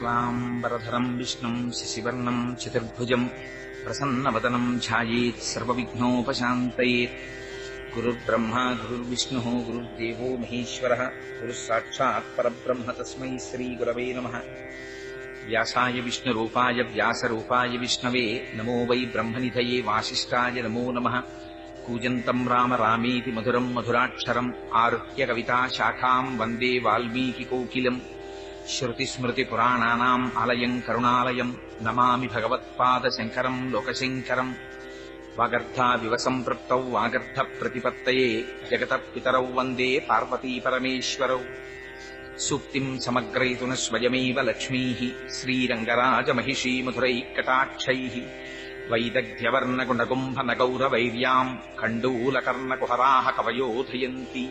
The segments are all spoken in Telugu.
శుక్లాంబరధరం విష్ణుం శశివర్ణం చతుర్భుజం ప్రసన్నవదనం ధ్యాయేత్ సర్వవిఘ్నోపశాంతయేత్. గురుర్బ్రహ్మా గురుర్విష్ణుః గురుర్దేవో మహేశ్వరః గురుస్సాక్షాత్ పరబ్రహ్మ తస్మై శ్రీగురవే నమః. వ్యాసాయ విష్ణురూపాయ వ్యాసరూపాయ విష్ణవే నమో వై బ్రహ్మనిధయే వాసిష్ఠాయ నమో నమః. కూజంతం రామ రామేతి మధురం మధురాక్షరం ఆరుహ్య కవితాశాఖాం వందే వాల్మీకికోకిలం. శ్రుతిస్మృతిపురాణానాం ఆలయం కరుణాలయం నమామి భగవత్పాదశంకరం లోకశంకరం. వాగర్ధావివ సంపృక్తౌ వాగర్ధప్రతిపత్తయే జగతః పితరౌ వందే పార్వతీపరమేశ్వరౌ. సూక్తిం సమగ్రయతున స్వయమేవ లక్ష్మీః శ్రీరంగరాజమహిషీ మధురైకటాక్షైః. వైదగ్ధ్యవర్ణగుణగుంభనగౌరవైర్యాం కండూలకర్ణకుహరాः కవయోధయంతి.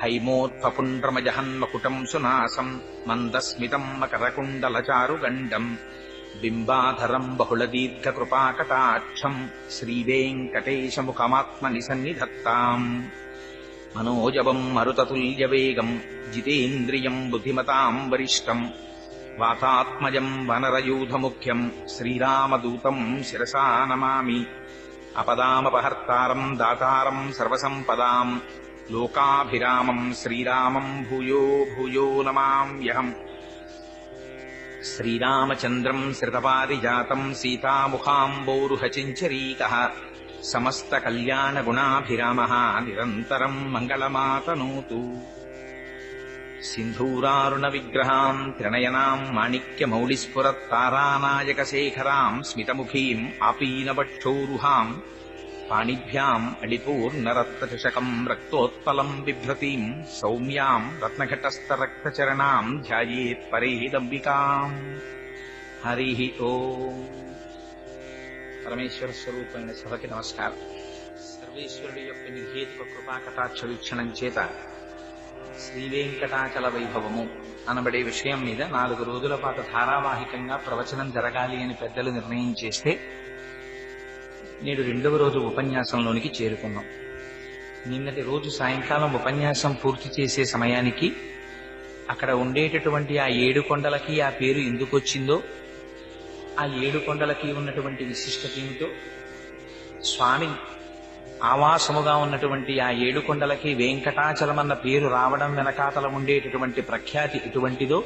హైమోత్పపుండ్రమజహన్మకుటం సునాసం మందస్మితం మకరకుండలచారుగండం. బింబాధరం బహుళదీర్ఘకృపాకటాక్షం శ్రీవేంకటేశముఖమాత్మని సన్నిధత్తాం. మనోజవం మరుతతుల్యవేగం జితేంద్రియం బుద్ధిమతాం వరిష్టం. వాతాత్మజం వనరయూధముఖ్యం శ్రీరామదూతం శిరసా నమామి. అపదామపహర్తారం దాతారం సర్వసంపదాం లోకాభిరామం శ్రీరామం భూయో భూయో నమామ్యహం. శ్రీరామచంద్రం శ్రితపారిజాతం సీతాముఖాంబోరుహచంచరీకః. సమస్తకల్యాణగుణాభిరామः నిరంతరం మంగళమాతనోతు. సింధూరారుణ విగ్రహాం త్రినయనాం మాణిక్యమౌళిస్ఫురత్తారానాయకశేఖరాం స్మితముఖీం ఆపీనవక్షోరుహాం. పాణిభ్యాం అళిపూర్ణరత్నచషకం రక్తోత్పలం బిభ్రతీం సౌమ్యాం రత్నఘటస్థరక్తచరణాం ధ్యాయేత్ పరేహిదంబికాం. హరి ఓం. పరమేశ్వర స్వరూపమైన సభకి నమస్కారం. సర్వేశ్వరుడి యొక్క నిర్హేతుక కృపా కటాక్ష వీక్షణం చేత శ్రీవేంకటాచల వైభవము అనబడే విషయం మీద 4 రోజుల పాటు ధారావాహికంగా ప్రవచనం జరగాలి అని పెద్దలు నిర్ణయం చేస్తే నేడు 2వ రోజు ఉపన్యాసంలోనికి చేరుకున్నాం. నిన్నటి రోజు సాయంకాలం ఉపన్యాసం పూర్తి చేసే సమయానికి అక్కడ ఉండేటటువంటి ఆ 7 కొండలకి ఆ పేరు ఎందుకు వచ్చిందో, ఆ 7 కొండలకి ఉన్నటువంటి విశిష్టత ఏమిటో, స్వామి ఆవాసముగా ఉన్నటువంటి ఆ 7 కొండలకి వెంకటాచలం అన్న పేరు రావడం వెనకాతల ఉండేటటువంటి ప్రఖ్యాతి ఎటువంటిదో,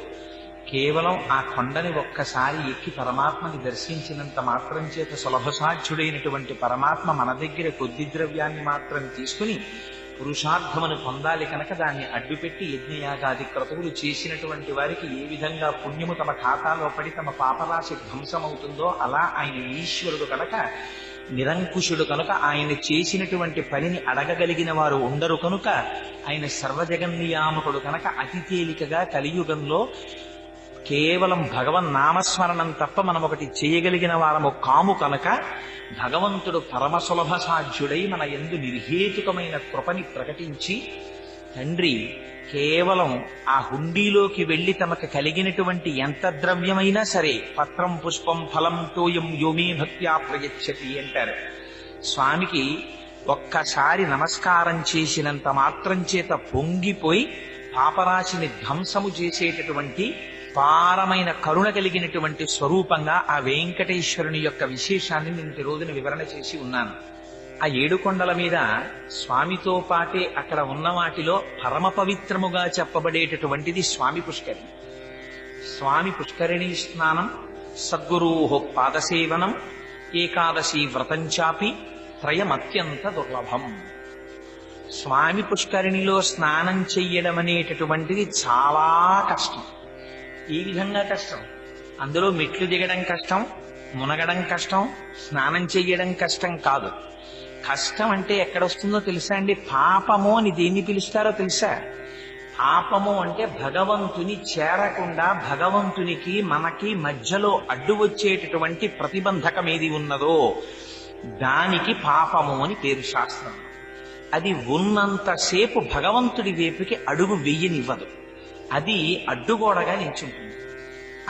కేవలం ఆ కొండని ఒక్కసారి ఎక్కి పరమాత్మని దర్శించినంత మాత్రం చేత సులభసాధ్యుడైనటువంటి పరమాత్మ మన దగ్గర కొద్ది ద్రవ్యాన్ని మాత్రం తీసుకుని పురుషార్థమును పొందాలి కనుక దాన్ని అడ్డుపెట్టి యజ్ఞయాగాది క్రతువులు చేసినటువంటి వారికి ఏ విధంగా పుణ్యము తమ ఖాతాలో పడి తమ పాపరాశి ధ్వంసమవుతుందో అలా ఆయన ఈశ్వరుడు కనుక, నిరంకుశుడు కనుక, ఆయన చేసినటువంటి పనిని అడగగలిగిన వారు ఉండరు కనుక, ఆయన సర్వజగన్నియామకుడు కనుక అతి తేలికగా కలియుగంలో కేవలం భగవన్నామస్మరణం తప్ప మనం ఒకటి చేయగలిగిన వారము కాము కనుక భగవంతుడు పరమ సులభ సాధ్యుడై మన యందు నిర్హేతుకమైన కృపని ప్రకటించి, తండ్రి కేవలం ఆ హుండీలోకి వెళ్లి తమకు కలిగినటువంటి ఎంత ద్రవ్యమైనా సరే, పత్రం పుష్పం ఫలం తోయం యోమే భక్త్యా ప్రయచ్చతి అంటారు. స్వామికి ఒక్కసారి నమస్కారం చేసినంత మాత్రం చేత పొంగిపోయి పాపరాశిని ధ్వంసము చేసేటటువంటి పారమైన కరుణ కలిగినటువంటి స్వరూపంగా ఆ వెంకటేశ్వరుని యొక్క విశేషాన్ని నిన్నటి రోజున వివరణ చేసి ఉన్నాను. ఆ 7 కొండల మీద స్వామితో పాటే అక్కడ ఉన్న వాటిలో పరమ పవిత్రముగా చెప్పబడేటటువంటిది స్వామి పుష్కరిణి. స్వామి పుష్కరిణీ స్నానం, సద్గురోః పాదసేవనం, ఏకాదశి వ్రతంచాపి త్రయమత్యంత దుర్లభం. స్వామి పుష్కరిణిలో స్నానం చెయ్యడం అనేటటువంటిది చాలా కష్టం. ఈ విధంగా కష్టం, అందులో మెట్లు దిగడం కష్టం, మునగడం కష్టం, స్నానం చెయ్యడం కష్టం కాదు. కష్టం అంటే ఎక్కడొస్తుందో తెలుసా అండి? పాపము అని దేన్ని పిలుస్తారో తెలుసా? పాపము అంటే భగవంతుని చేరకుండా భగవంతునికి మనకి మధ్యలో అడ్డు వచ్చేటటువంటి ప్రతిబంధకం ఏది ఉన్నదో దానికి పాపము అని పేరు శాస్త్రం. అది ఉన్నంతసేపు భగవంతుడి వైపుకి అడుగు వెయ్యనివ్వదు, అది అడ్డుగోడగా నిల్చుంటుంది.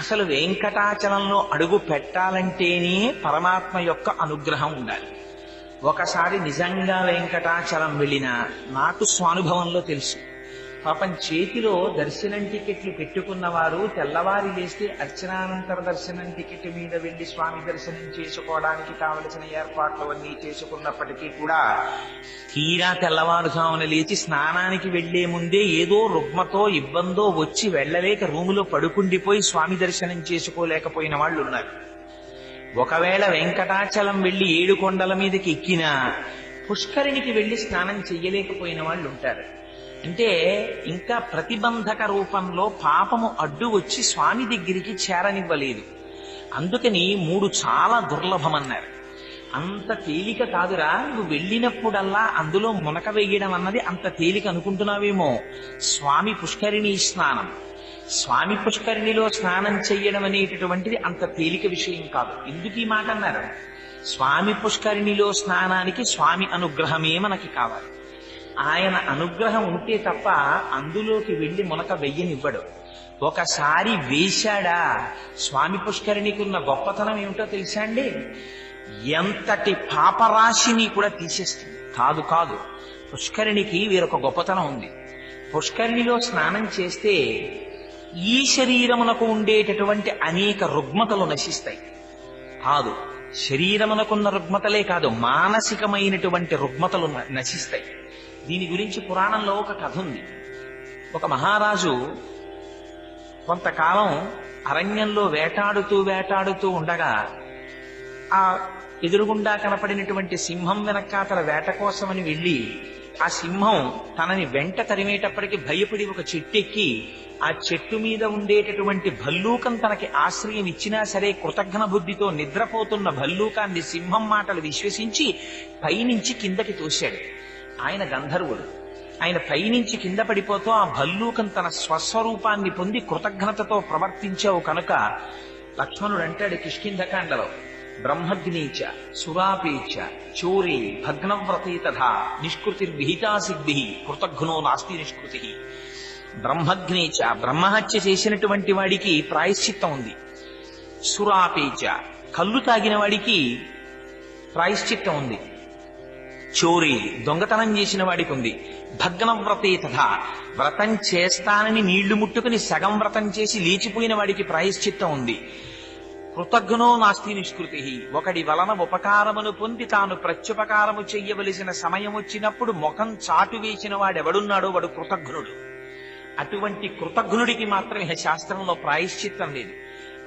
అసలు వెంకటాచలంలో అడుగు పెట్టాలంటేనే పరమాత్మ యొక్క అనుగ్రహం ఉండాలి. ఒకసారి నిజంగా వెంకటాచలం వెళ్ళినా నాకు స్వానుభవంలో తెలుసు, పాపం చేతిలో దర్శనం టికెట్లు పెట్టుకున్నవారు తెల్లవారి లేస్తే అర్చనానంతర దర్శనం టికెట్ మీద వెళ్లి స్వామి దర్శనం చేసుకోవడానికి కావలసిన ఏర్పాట్లు అన్నీ చేసుకున్నప్పటికీ కూడా తీరా తెల్లవారుజామున లేచి స్నానానికి వెళ్లే ముందే ఏదో రుగ్మతో ఇబ్బందో వచ్చి వెళ్లలేక రూములో పడుకుండిపోయి స్వామి దర్శనం చేసుకోలేకపోయిన వాళ్ళు ఉన్నారు. ఒకవేళ వెంకటాచలం వెళ్లి 7 కొండల మీదకి ఎక్కినా పుష్కరిణికి వెళ్లి స్నానం చెయ్యలేకపోయిన వాళ్ళు ఉంటారు. అంటే ఇంకా ప్రతిబంధక రూపంలో పాపము అడ్డు వచ్చి స్వామి దగ్గరికి చేరనివ్వలేదు. అందుకని 3 చాలా దుర్లభమన్నారు. అంత తేలిక కాదురా, నువ్వు వెళ్ళినప్పుడల్లా అందులో మునక వేయడం అన్నది అంత తేలిక అనుకుంటున్నావేమో. స్వామి పుష్కరిణి స్నానం, స్వామి పుష్కరిణిలో స్నానం చెయ్యడం అనేటటువంటిది అంత తేలిక విషయం కాదు. ఎందుకు ఈ మాట అన్నారు? స్వామి పుష్కరిణిలో స్నానానికి స్వామి అనుగ్రహమే మనకి కావాలి. ఆయన అనుగ్రహం ఉంటే తప్ప అందులోకి వెళ్లి మునక వెయ్యనివ్వడు. ఒకసారి వేశాడా, స్వామి పుష్కరిణికి ఉన్న గొప్పతనం ఏమిటో తెలుసా అండి? ఎంతటి పాపరాశిని కూడా తీసేస్తుంది. కాదు కాదు, పుష్కరిణికి వేరొక గొప్పతనం ఉంది. పుష్కరిణిలో స్నానం చేస్తే ఈ శరీరమునకు ఉండేటటువంటి అనేక రుగ్మతలు నశిస్తాయి. కాదు, శరీరమునకున్న రుగ్మతలే కాదు, మానసికమైనటువంటి రుగ్మతలు నశిస్తాయి. దీని గురించి పురాణంలో ఒక కథ ఉంది. ఒక మహారాజు కొంతకాలం అరణ్యంలో వేటాడుతూ ఉండగా ఆ ఎదురుగుండా కనపడినటువంటి సింహం వెనకాతల వేట కోసమని వెళ్లి ఆ సింహం తనని వెంట తరిమేటప్పటికి భయపడి ఒక చెట్టెక్కి ఆ చెట్టు మీద ఉండేటటువంటి భల్లూకం తనకి ఆశ్రయం ఇచ్చినా సరే కృతజ్ఞ బుద్ధితో నిద్రపోతున్న భల్లూకాన్ని సింహం మాటలు విశ్వసించి పైనుంచి కిందకి తోశాడు. ఆయన గంధర్వుడు. ఆయన పైనుంచి కింద పడిపోతూ ఆ భల్లూకం తన స్వస్వరూపాన్ని పొంది కృతజ్ఞతతో ప్రవర్తించావు కనుక లక్ష్మణుడు అంటాడు కిష్కింధకాండలో, బ్రహ్మగ్నీచ సురాపేచ చోరే భగ్నవ్రతే తథా నిష్కృతిర్విహితాసిద్భి కృతఘ్నో నాస్తి నిష్కృతి. బ్రహ్మగ్నేచ, బ్రహ్మహత్య చేసినటువంటి వాడికి ప్రాయశ్చిత్తం ఉంది. సురాపేచ, కళ్ళు తాగిన వాడికి ప్రాయశ్చిత్తం ఉంది. చోరీ, దొంగతనం చేసిన వాడికి ఉంది. భగ్నవ్రతే తథా, వ్రతం చేస్తానని నీళ్లు ముట్టుకుని సగం వ్రతం చేసి లేచిపోయిన వాడికి ప్రాయశ్చిత్తం ఉంది. కృతజ్ఞో నాస్తి నిష్కృతి, ఒకడి వలన ఉపకారమును పొంది తాను ప్రత్యుపకారము చెయ్యవలసిన సమయం వచ్చినప్పుడు ముఖం చాటు వేసిన వాడెవడున్నాడో వాడు కృతజ్ఞుడు. అటువంటి కృతజ్ఞుడికి మాత్రమే శాస్త్రంలో ప్రాయశ్చిత్తం లేదు.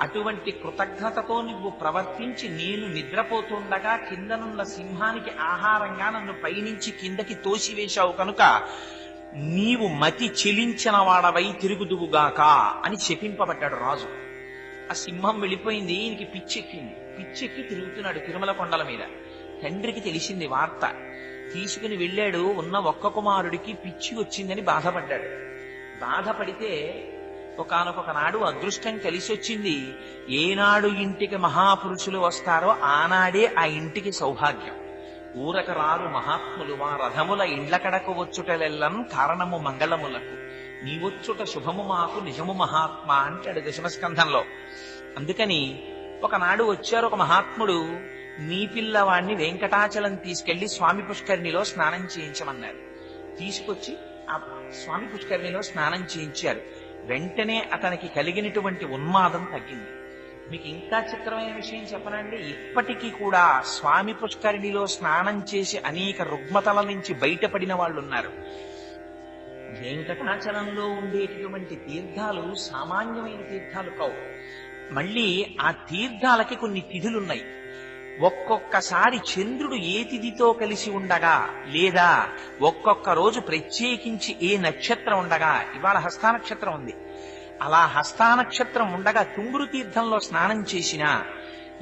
అటువంటి కృతజ్ఞతతో నువ్వు ప్రవర్తించి నేను నిద్రపోతుండగా కిందనున్న సింహానికి ఆహారంగా నన్ను పైనుంచి కిందకి తోసివేశావు కనుక నీవు మతి చెలించిన వాడవై తిరుగుదువుగాక అని శపింపబడ్డాడు రాజు. ఆ సింహం వెళ్ళిపోయింది, ఈయనకి పిచ్చెక్కి తిరుగుతున్నాడు తిరుమల కొండల మీద. తండ్రికి తెలిసింది వార్త. తీసుకుని వెళ్ళాడు. ఉన్న ఒక్క కుమారుడికి పిచ్చి వచ్చిందని బాధపడ్డాడు. బాధపడితే ఒకానొక నాడు అదృష్టం కలిసి వచ్చింది. ఏనాడు ఇంటికి మహాపురుషులు వస్తారో ఆనాడే ఆ ఇంటికి సౌభాగ్యం. ఊరక రారు మహాత్ములు మా రథముల ఇండ్లకడకు వచ్చుటలెల్లం కారణము మంగళములకు, నీవొచ్చుట శుభము మాకు నిజము మహాత్మా అంటాడు దశమస్కంధంలో. అందుకని ఒకనాడు వచ్చారు ఒక మహాత్ముడు, నీ పిల్లవాణ్ణి వెంకటాచలం తీసుకెళ్లి స్వామి పుష్కరిణిలో స్నానం చేయించమన్నారు. తీసుకొచ్చి ఆ స్వామి పుష్కరిణిలో స్నానం చేయించారు. వెంటనే అతనికి కలిగినటువంటి ఉన్మాదం తగ్గింది. మీకు ఇంకా చిత్రమైన విషయం చెప్పనండి, ఇప్పటికీ కూడా స్వామి పుష్కరిణిలో స్నానం చేసి అనేక రుగ్మతల నుంచి బయటపడిన వాళ్ళు ఉన్నారు. వెంకటాచలంలో ఉండేటటువంటి తీర్థాలు సామాన్యమైన తీర్థాలు కావు. మళ్ళీ ఆ తీర్థాలకి కొన్ని తిథులున్నాయి. ఒక్కొక్కసారి చంద్రుడు ఏ తిథితో కలిసి ఉండగా, లేదా ఒక్కొక్క రోజు ప్రత్యేకించి ఏ నక్షత్రం ఉండగా, ఇవాళ హస్తానక్షత్రం ఉంది, అలా హస్తానక్షత్రం ఉండగా తుంగురు తీర్థంలో స్నానం చేసినా,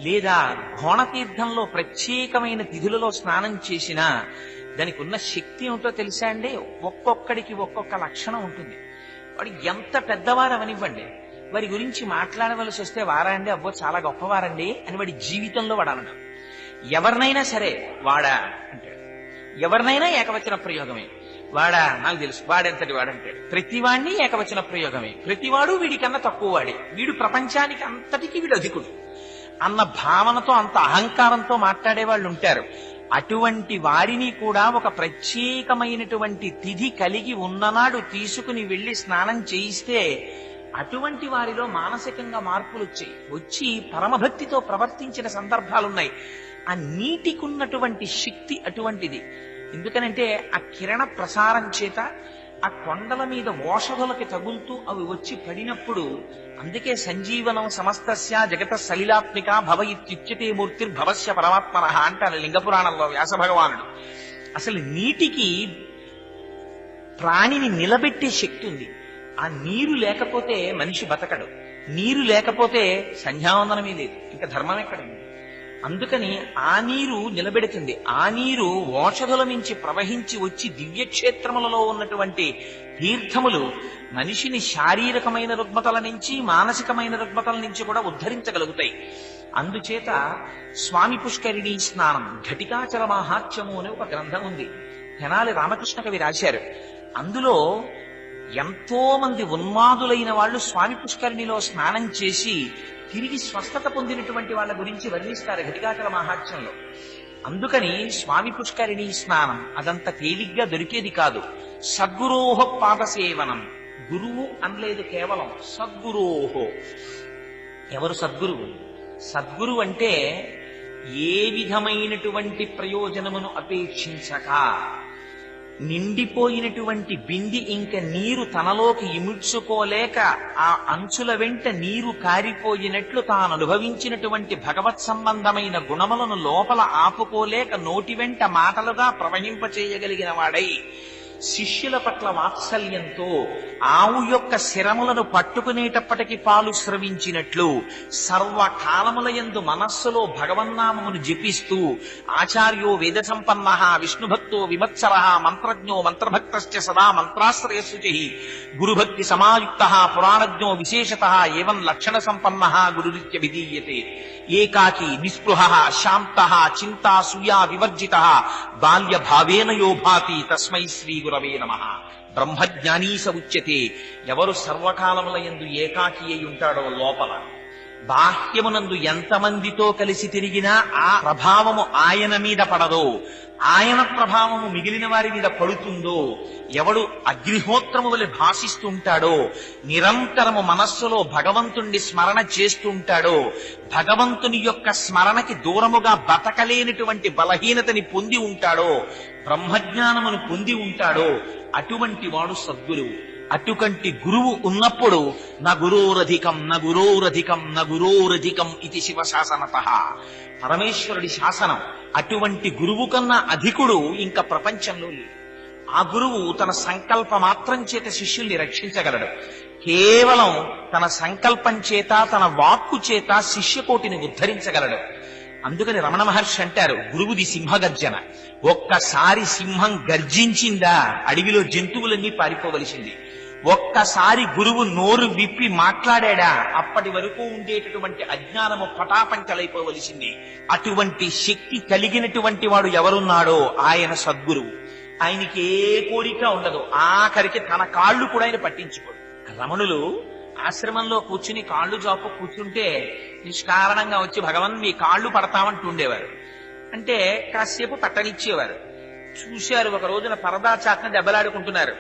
లేదా ఘోణతీర్థంలో ప్రత్యేకమైన తిథులలో స్నానం చేసినా దానికి ఉన్న శక్తి ఏమిటో తెలుసా అండి? ఒక్కొక్కడికి ఒక్కొక్క లక్షణం ఉంటుంది. వాడు ఎంత పెద్దవారు అవనివ్వండి, వారి గురించి మాట్లాడవలసి వస్తే వారా అండి, అబ్బో చాలా గొప్పవారండి అని వాడి జీవితంలో వాడు అనడం. ఎవరినైనా సరే వాడా అంటాడు. ఎవరినైనా ఏకవచన ప్రయోగమే. వాడా, నాకు తెలుసు వాడెంతటి వాడంటాడు. ప్రతివాడిని ఏకవచన ప్రయోగమే. ప్రతివాడు వీడికన్నా తక్కువ వాడే, వీడు ప్రపంచానికి అంతటికి వీడు అధికుడు అన్న భావనతో, అంత అహంకారంతో మాట్లాడే వాళ్ళు ఉంటారు. అటువంటి వారిని కూడా ఒక ప్రత్యేకమైనటువంటి తిథి కలిగి ఉన్ననాడు తీసుకుని వెళ్లి స్నానం చేయిస్తే అటువంటి వారిలో మానసికంగా మార్పులు వచ్చి పరమభక్తితో ప్రవర్తించిన సందర్భాలున్నాయి. ఆ నీటికున్నటువంటి శక్తి అటువంటిది. ఎందుకనంటే ఆ కిరణ ప్రసారం చేత ఆ కొండల మీద ఓషధులకి తగులుతూ అవి వచ్చి పడినప్పుడు, అందుకే సంజీవనం సమస్తస్య జగత సలిలాత్మిక భవ ఇత్యుచ్యతే మూర్తిర్భవస్య పరమాత్మన అంటారు లింగపురాణంలో వ్యాస భగవానుడు. అసలు నీటికి ప్రాణిని నిలబెట్టే శక్తి ఉంది. ఆ నీరు లేకపోతే మనిషి బతకడు. నీరు లేకపోతే సంధ్యావందనమే లేదు, ఇంకా ధర్మం ఎక్కడుంది? అందుకని ఆ నీరు నిలబెడుతుంది. ఆ నీరు ఓషధుల నుంచి ప్రవహించి వచ్చి దివ్యక్షేత్రములలో ఉన్నటువంటి తీర్థములు మనిషిని శారీరకమైన రుగ్మతల నుంచి మానసికమైన రుగ్మతల నుంచి కూడా ఉద్ధరించగలుగుతాయి. అందుచేత స్వామి పుష్కరిణీ స్నానం ఘటికాచల మహాత్మ్యము అనే ఒక గ్రంథం ఉంది, తెనాలి రామకృష్ణ కవి రాశారు. అందులో ఎంతో మంది ఉన్మాదులైన వాళ్ళు స్వామి పుష్కరిణిలో స్నానం చేసి తిరిగి స్వస్థత పొందినటువంటి వాళ్ళ గురించి వర్ణిస్తారు ఘటికాచల మహాత్మ్యంలో. అందుకని స్వామి పుష్కరిణీ స్నానం అదంత తేలిగ్గా దొరికేది కాదు. సద్గురోహ పాదసేవనం, గురువు అనలేదు, కేవలం సద్గురోహో. ఎవరు సద్గురువు? సద్గురు అంటే ఏ విధమైనటువంటి ప్రయోజనమును అపేక్షించక నిండిపోయినటువంటి బింది ఇంక నీరు తనలోకి ఇముడ్చుకోలేక ఆ అంచుల వెంట నీరు కారిపోయినట్లు తాను అనుభవించినటువంటి భగవత్ సంబంధమైన గుణములను లోపల ఆపుకోలేక నోటి వెంట మాటలుగా ప్రవహింపచేయగలిగిన వాడై శిష్యుల పట్ల వాత్సల్యంతో ఆవు యొక్క శిరములను పట్టుకునేటప్పటికి పాలు స్రవించినట్లు సర్వకాలములయందు మనస్సులో భగవన్నామమును జపిస్తూ ఆచార్యో వేద సంపన్న విష్ణుభక్తో విమత్సర మంత్రజ్ఞో మంత్రభక్తశ్చ సదా మంత్రాశ్రయశుచి గురుభక్తి సమాయుక్త పురాణజ్ఞో విశేషత ఏవం లక్షణ సంపన్న గురురిత్య విధీయతే ఏకాకి నిస్పృహ శాంత చింతా సూయా వివర్జిత బాల్య భావేన యో భాతి తస్మై శ్రీ గురవే నమః. బ్రహ్మజ్ఞానీస ఉచ్యతే. ఎవరు సర్వకాలములయందు ఏకాకి అయి ఉంటాడో లోపల, బాహ్యమునందు ఎంతమందితో కలిసి తిరిగినా ఆ ప్రభావము ఆయన మీద పడదో, ఆయన ప్రభావము మిగిలిన వారి మీద పడుతుందో, ఎవడు అగ్నిహోత్రము వలె భాషిస్తుంటాడో, నిరంతరము మనస్సులో భగవంతుణ్ణి స్మరణ చేస్తుంటాడో, భగవంతుని యొక్క స్మరణకి దూరముగా బతకలేనటువంటి బలహీనతని పొంది ఉంటాడో, బ్రహ్మజ్ఞానమును పొంది ఉంటాడో, అటువంటి వాడు సద్గురువు. అటువంటి గురువు ఉన్నప్పుడు నగురోరధికం నగురోరధికం నగురోరధికం ఇది శివశాసనత, పరమేశ్వరుడి శాసనం. అటువంటి గురువు కన్నా అధికుడు ఇంకా ప్రపంచంలో లేడు. ఆ గురువు తన సంకల్ప మాత్రం చేత శిష్యుల్ని రక్షించగలడు. కేవలం తన సంకల్పం చేత తన వాక్కు చేత శిష్యకోటిని ఉద్ధరించగలడు. అందుకని రమణ మహర్షి అంటారు, గురువుది సింహగర్జన. ఒక్కసారి సింహం గర్జించిందా అడవిలో జంతువులన్నీ పారిపోవలసింది. ఒక్కసారి గురువు నోరు విప్పి మాట్లాడా అప్పటి వరకు ఉండేటటువంటి అజ్ఞానము పటాపంచలైపోవలసింది. అటువంటి శక్తి కలిగినటువంటి వాడు ఎవరున్నాడో ఆయన సద్గురువు. ఆయనకి ఏ కోరిక ఉండదు. ఆఖరికి తన కాళ్ళు కూడా ఆయన పట్టించుకోడు. రమణులు ఆశ్రమంలో కూర్చుని కాళ్ళు జాపు కూర్చుంటే నిష్కారణంగా వచ్చి భగవన్ మీ కాళ్ళు పడతామంటుండేవారు. అంటే కాసేపు పట్టనిచ్చేవారు. చూశారు, ఒక రోజున పరదా చాట్న దెబ్బలాడుకుంటున్నారు.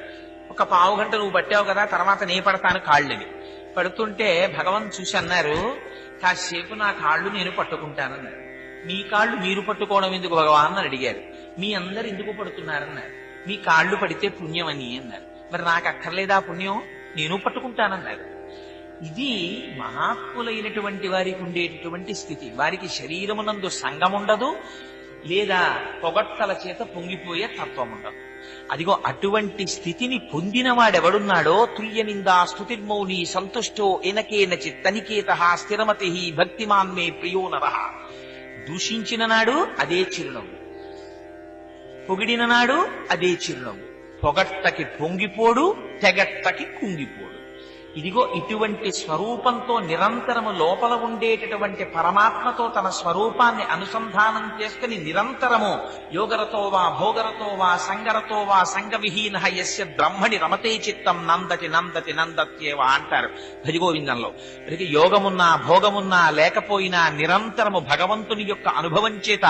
ఒక పావు గంట నువ్వు పట్టావు కదా, తర్వాత నే పడతాను కాళ్ళని. పడుతుంటే భగవన్ చూసి అన్నారు, కాసేపు నా కాళ్ళు నేను పట్టుకుంటానన్నారు. మీ కాళ్ళు మీరు పట్టుకోవడం ఎందుకు భగవాన్ అని అడిగారు. మీ అందరు ఎందుకు పడుతున్నారన్నారు. మీ కాళ్ళు పడితే పుణ్యం అని అన్నారు. మరి నాకు అక్కర్లేదా పుణ్యం, నేను పట్టుకుంటానన్నారు. ఇది మహాత్ములైనటువంటి వారికి ఉండేటటువంటి స్థితి. వారికి శరీరమునందు సంగం ఉండదు, లేదా పొగట్టల చేత పొంగిపోయే తత్వం ఉండదు. అదిగో అటువంటి స్థితిని పొందిన వాడెవడున్నాడో తుల్య నిందా స్తుతిర్మౌని సంతుష్టో ఎనకేన చిత్తనికేత స్థిరమతి భక్తిమాన్ మే ప్రియో నరః. దూషించిన నాడు అదే చిరునవ్వు, పొగిడిన నాడు అదే చిరునవ్వు. పొగట్టకి పొంగిపోడు, తెగట్టకి కుంగిపోడు. ఇదిగో ఇటువంటి స్వరూపంతో నిరంతరము లోపల ఉండేటటువంటి పరమాత్మతో తన స్వరూపాన్ని అనుసంధానం చేసుకుని నిరంతరము యోగరతో వా భోగరతో వా సంగరతో వా సంగవిహీన యస్య బ్రహ్మణి రమతే చిత్తం నందతి నందతి నందత్యేవా అంటారు భజగోవిందంలో. ప్రతి యోగమున్నా భోగమున్నా లేకపోయినా నిరంతరము భగవంతుని యొక్క అనుభవం చేత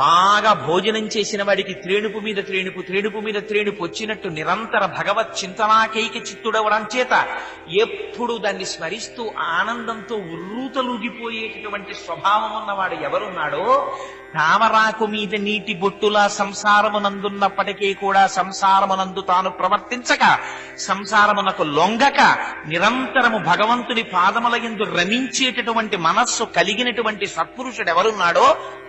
బాగా భోజనం చేసిన వాడికి త్రేణుపు మీద త్రేణుపు, త్రేణుపు మీద త్రేణుపు వచ్చినట్టు నిరంతర భగవత్ చింతనాకైక చిత్తుడవడం చేత ఎప్పుడు దాన్ని స్మరిస్తూ ఆనందంతో ఉర్రూతలూగిపోయేటటువంటి స్వభావం ఉన్నవాడు ఎవరున్నాడో, తామరాకు మీద నీటి బొట్టులా సంసారమునందున్నప్పటికీ కూడా సంసారమునందు తాను ప్రవర్తించక, సంసారమునకు లొంగక, నిరంతరము భగవంతుని పాదముల యందు రమించేటటువంటి మనస్సు కలిగినటువంటి సత్పురుషుడు ఎవరున్నాడో